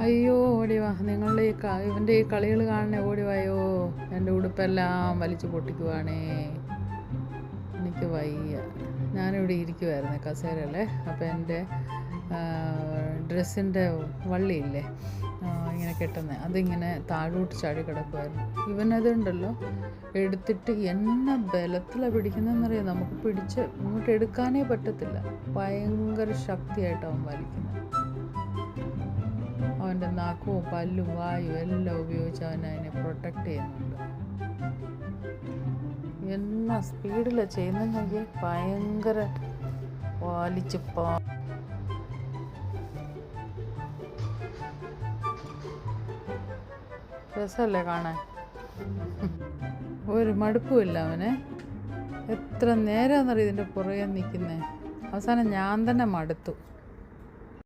അയ്യോ ഓടി വാ, നിങ്ങളുടെ ഇവൻ്റെ ഈ കളികൾ കാണണേ, ഓടി വായോ. എൻ്റെ ഉടുപ്പെല്ലാം വലിച്ചു പൊട്ടിക്കുവാണേ. എനിക്ക് വയ്യ. ഞാനിവിടെ ഇരിക്കുമായിരുന്നു കസേരല്ലേ. അപ്പോൾ എൻ്റെ ഡ്രസ്സിൻ്റെ വള്ളിയില്ലേ ഇങ്ങനെ കെട്ടുന്നത്, അതിങ്ങനെ താഴോട്ട് ചാടി കിടക്കുമായിരുന്നു. ഇവനതുണ്ടല്ലോ എടുത്തിട്ട് എന്നെ ബലത്തിലാണ് പിടിക്കുന്നതെന്നറിയാം. നമുക്ക് പിടിച്ച് ഇങ്ങോട്ട് എടുക്കാനേ പറ്റത്തില്ല. ഭയങ്കര ശക്തിയായിട്ട് അവൻ വലിക്കുന്നത്. അവൻ്റെ നാക്കവും പല്ലും വായും എല്ലാം ഉപയോഗിച്ച് അവനെ പ്രൊട്ടക്റ്റ് ചെയ്യുന്നുണ്ട്. എന്നാ സ്പീഡിലാണ് ചെയ്യുന്നതെന്നൊക്കെ. ഭയങ്കര വലിച്ച് രസമല്ലേ കാണാൻ. ഒരു മടുപ്പുമില്ല അവന്. എത്ര നേരമാണെന്നറിയാം ഇതിൻ്റെ പുറകെ നിൽക്കുന്നത്. അവസാനം ഞാൻ തന്നെ മടുത്തു.